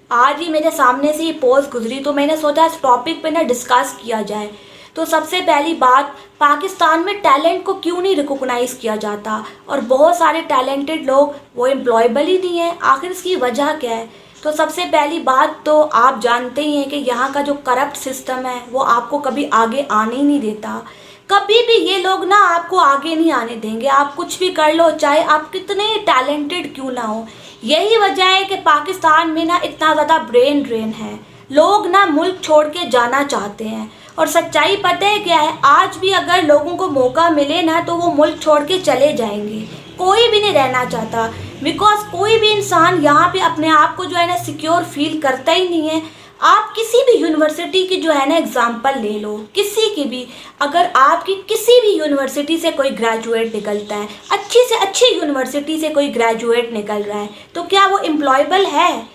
आज ही मेरे सामने से ये पोस्ट गुजरी तो मैंने सोचा इस टॉपिक पे ना डिस्कस किया जाए। तो सबसे पहली बात, पाकिस्तान में टैलेंट को क्यों नहीं रिकॉग्नाइज किया जाता और बहुत सारे टैलेंटेड लोग वो एम्प्लॉयबल ही नहीं है, आखिर इसकी वजह क्या है। तो सबसे पहली बात तो आप जानते ही हैं कि यहाँ का जो करप्ट सिस्टम है वो आपको कभी आगे आने ही नहीं देता। कभी भी ये लोग ना आपको आगे नहीं आने देंगे, आप कुछ भी कर लो, चाहे आप कितने टैलेंटेड क्यों ना हो। यही वजह है कि पाकिस्तान में ना इतना ज़्यादा ब्रेन ड्रेन है, लोग ना मुल्क छोड़ के जाना चाहते हैं। और सच्चाई पता है क्या है, आज भी अगर लोगों को मौका मिले ना तो वो मुल्क छोड़ के चले जाएंगे, कोई भी नहीं रहना चाहता। बिकॉज कोई भी इंसान यहाँ पे अपने आप को जो है ना सिक्योर फील करता ही नहीं है। आप किसी भी यूनिवर्सिटी की जो है ना एग्जांपल ले लो, किसी की भी, अगर आपकी किसी भी यूनिवर्सिटी से कोई ग्रेजुएट निकलता है, अच्छी से अच्छी यूनिवर्सिटी से कोई ग्रेजुएट निकल रहा है, तो क्या वो एम्प्लॉयबल है?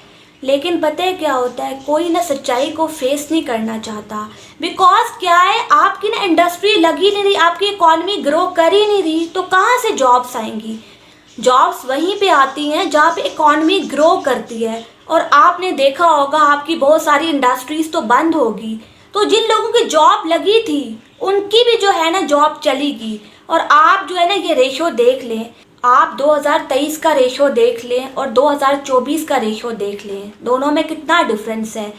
लेकिन पता है क्या होता है, कोई ना सच्चाई को फेस नहीं करना चाहता। बिकॉज क्या है, आपकी ना इंडस्ट्री लगी नहीं रही, आपकी इकॉनमी ग्रो कर ही नहीं रही, तो कहाँ से जॉब्स आएंगी? जॉब्स वहीं पे आती हैं जहाँ पे इकॉनमी ग्रो करती है। और आपने देखा होगा आपकी बहुत सारी इंडस्ट्रीज तो बंद होगी, तो जिन लोगों की जॉब लगी थी उनकी भी जो है ना जॉब चलेगी। और आप जो है ना ये रेशो देख लें, आप 2023 का रेशो देख लें और 2024 का रेशो देख लें, दोनों में कितना डिफरेंस है।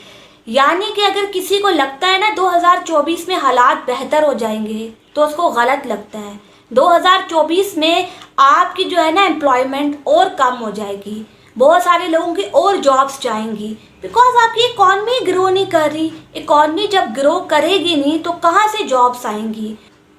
यानी कि अगर किसी को लगता है ना 2024 में हालात बेहतर हो जाएंगे तो उसको गलत लगता है। 2024 में आपकी जो है ना एम्प्लॉयमेंट और कम हो जाएगी, बहुत सारे लोगों की और जॉब्स जाएंगी, बिकॉज आपकी इकॉनमी ग्रो नहीं कर रही। इकॉनमी जब ग्रो करेगी नहीं तो कहाँ से जॉब्स आएंगी?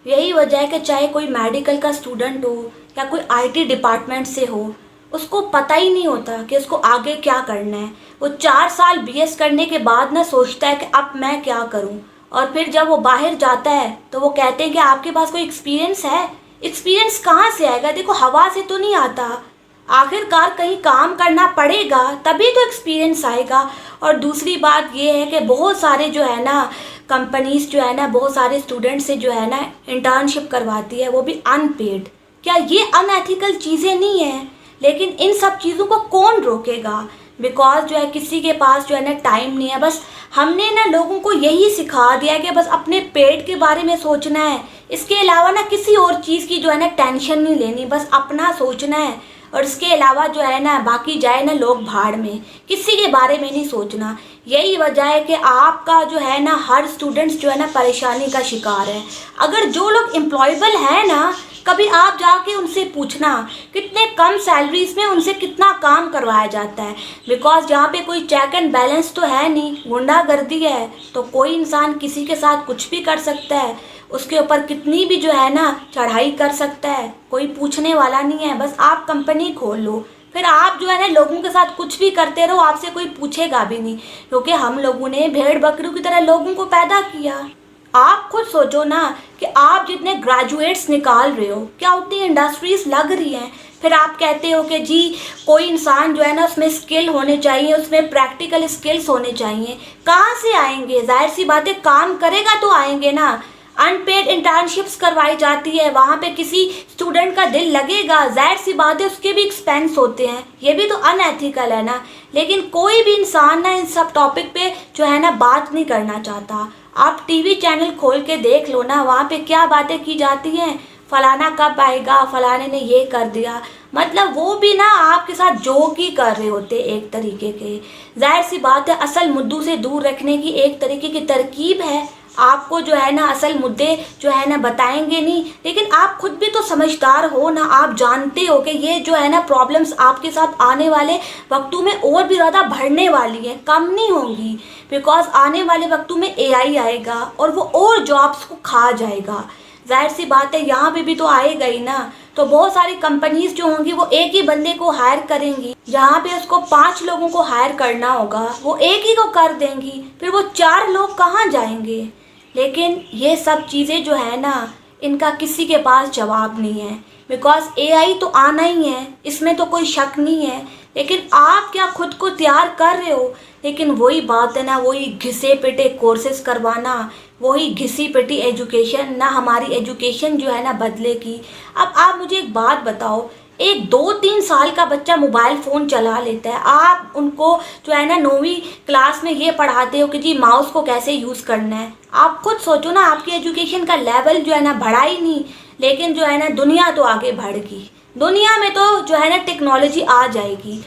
यही वजह है कि चाहे कोई मेडिकल का स्टूडेंट हो या कोई आईटी डिपार्टमेंट से हो, उसको पता ही नहीं होता कि उसको आगे क्या करना है। वो 4 साल बीएस करने के बाद ना सोचता है कि अब मैं क्या करूं, और फिर जब वो बाहर जाता है तो वो कहते हैं कि आपके पास कोई एक्सपीरियंस है? एक्सपीरियंस कहाँ से आएगा? देखो, हवा से तो नहीं आता, आखिरकार कहीं काम करना पड़ेगा तभी तो एक्सपीरियंस आएगा। और दूसरी बात ये है कि बहुत सारे जो है ना कंपनीज जो है ना बहुत सारे स्टूडेंट से जो है ना इंटर्नशिप करवाती है, वो भी अनपेड। क्या ये अनएथिकल चीज़ें नहीं हैं? लेकिन इन सब चीज़ों को कौन रोकेगा? बिकॉज जो है किसी के पास जो है ना टाइम नहीं है। बस हमने ना लोगों को यही सिखा दिया है कि बस अपने पेट के बारे में सोचना है, इसके अलावा ना किसी और चीज़ की जो है ना टेंशन नहीं लेनी, बस अपना सोचना है। और इसके अलावा जो है ना बाकी जाए ना लोग भाड़ में, किसी के बारे में नहीं सोचना। यही वजह है कि आपका जो है ना हर स्टूडेंट्स जो है ना परेशानी का शिकार है। अगर जो लोग एम्प्लॉयबल है ना, कभी आप जाके उनसे पूछना कितने कम सैलरीज में उनसे कितना काम करवाया जाता है। बिकॉज जहाँ पे कोई चेक एंड बैलेंस तो है नहीं, गुंडागर्दी है, तो कोई इंसान किसी के साथ कुछ भी कर सकता है, उसके ऊपर कितनी भी जो है ना चढ़ाई कर सकता है, कोई पूछने वाला नहीं है। बस आप कंपनी खोल लो, फिर आप जो है ना लोगों के साथ कुछ भी करते रहो, आपसे कोई पूछेगा भी नहीं, क्योंकि हम लोगों ने भेड़ बकरियों की तरह लोगों को पैदा किया। आप खुद सोचो ना कि आप जितने ग्रेजुएट्स निकाल रहे हो, क्या उतनी इंडस्ट्रीज लग रही हैं? फिर आप कहते हो कि जी कोई इंसान जो है ना उसमें स्किल होने चाहिए, उसमें प्रैक्टिकल स्किल्स होने चाहिए। कहाँ से आएंगे? जाहिर सी बात है, काम करेगा तो आएंगे ना। अनपेड इंटर्नशिप्स करवाई जाती है, वहाँ पे किसी स्टूडेंट का दिल लगेगा? जाहिर सी बात है उसके भी एक्सपेंस होते हैं, ये भी तो अनएथिकल है ना। लेकिन कोई भी इंसान ना इन सब टॉपिक पे जो है ना बात नहीं करना चाहता। आप टीवी चैनल खोल के देख लो ना, वहाँ पे क्या बातें की जाती हैं, फलाना कब आएगा, फलाने ने ये कर दिया। मतलब वो भी ना आपके साथ जोक ही कर रहे होते एक तरीके के। जाहिर सी बात है असल मुद्दों से दूर रखने की एक तरीके की तरकीब है। आपको जो है ना असल मुद्दे जो है ना बताएंगे नहीं, लेकिन आप खुद भी तो समझदार हो ना, आप जानते हो कि ये जो है ना प्रॉब्लम्स आपके साथ आने वाले वक्तों में और भी ज़्यादा बढ़ने वाली है, कम नहीं होंगी। बिकॉज आने वाले वक्तों में एआई आएगा और वो और जॉब्स को खा जाएगा। जाहिर सी बात है यहाँ पे भी तो आएगा ही ना। तो बहुत सारी कंपनीज जो होंगी वो एक ही बंदे को हायर करेंगी, जहाँ पे उसको 5 लोगों को हायर करना होगा वो एक ही को कर देंगी, फिर वो 4 लोग कहाँ जाएंगे? लेकिन ये सब चीज़ें जो है ना इनका किसी के पास जवाब नहीं है। बिकॉज एआई तो आना ही है, इसमें तो कोई शक नहीं है। लेकिन आप क्या खुद को तैयार कर रहे हो? लेकिन वही बात है ना, वही घिसे पिटे कोर्सेज करवाना, वही घिसी पिटी एजुकेशन, ना हमारी एजुकेशन जो है ना बदले की। अब आप मुझे एक बात बताओ, एक 2-3 साल का बच्चा मोबाइल फ़ोन चला लेता है, आप उनको जो है ना 9वीं क्लास में ये पढ़ाते हो कि जी माउस को कैसे यूज़ करना है। आप खुद सोचो ना, आपकी एजुकेशन का लेवल जो है ना बढ़ा ही नहीं, लेकिन जो है ना दुनिया तो आगे बढ़ गई। दुनिया में तो जो है ना टेक्नोलॉजी आ जाएगी,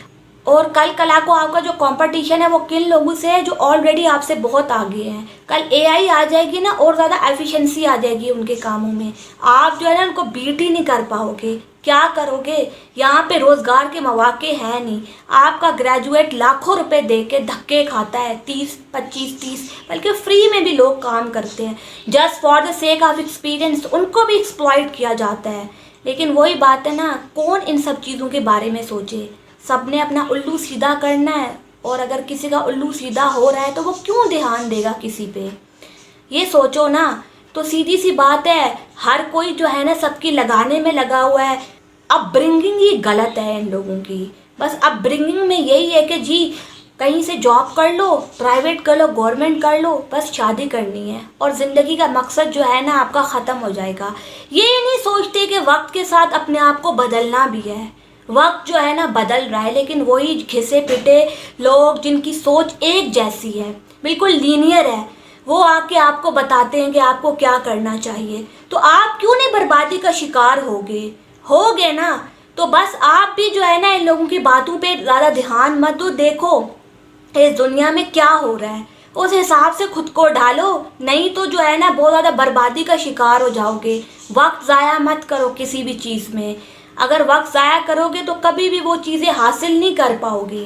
और कल कला को आपका जो कंपटीशन है वो किन लोगों से है जो ऑलरेडी आपसे बहुत आगे हैं। कल एआई आ जाएगी ना, और ज़्यादा एफिशिएंसी आ जाएगी उनके कामों में, आप जो है ना उनको बीट ही नहीं कर पाओगे। क्या करोगे? यहाँ पे रोज़गार के मौके हैं नहीं। आपका ग्रेजुएट लाखों रुपए दे के धक्के खाता है, 30-25-30, बल्कि फ्री में भी लोग काम करते हैं just for the sake of experience, उनको भी एक्सप्लॉइट किया जाता है। लेकिन वही बात है ना, कौन इन सब चीज़ों के बारे में सोचे। सबने अपना उल्लू सीधा करना है, और अगर किसी का उल्लू सीधा हो रहा है तो वो क्यों ध्यान देगा किसी पे। ये सोचो ना। तो सीधी सी बात है, हर कोई जो है ना सबकी लगाने में लगा हुआ है। अपब्रिंगिंग ही गलत है इन लोगों की। बस अपब्रिंगिंग में यही है कि जी कहीं से जॉब कर लो, प्राइवेट कर लो, गवर्नमेंट कर लो, बस शादी करनी है और ज़िंदगी का मकसद जो है ना आपका ख़त्म हो जाएगा। ये नहीं सोचते कि वक्त के साथ अपने आप को बदलना भी है। वक्त जो है ना बदल रहा है, लेकिन वही घिसे पिटे लोग जिनकी सोच एक जैसी है, बिल्कुल लीनियर है, वो आके आपको बताते हैं कि आपको क्या करना चाहिए। तो आप क्यों नहीं बर्बादी का शिकार होगे ना। तो बस आप भी जो है ना इन लोगों की बातों पे ज़्यादा ध्यान मत दो, देखो इस दुनिया में क्या हो रहा है, उस हिसाब से खुद को ढालो, नहीं तो जो है ना बहुत ज़्यादा बर्बादी का शिकार हो जाओगे। वक्त ज़ाया मत करो किसी भी चीज़ में। अगर वक्त ज़ाया करोगे तो कभी भी वो चीज़ें हासिल नहीं कर पाओगे।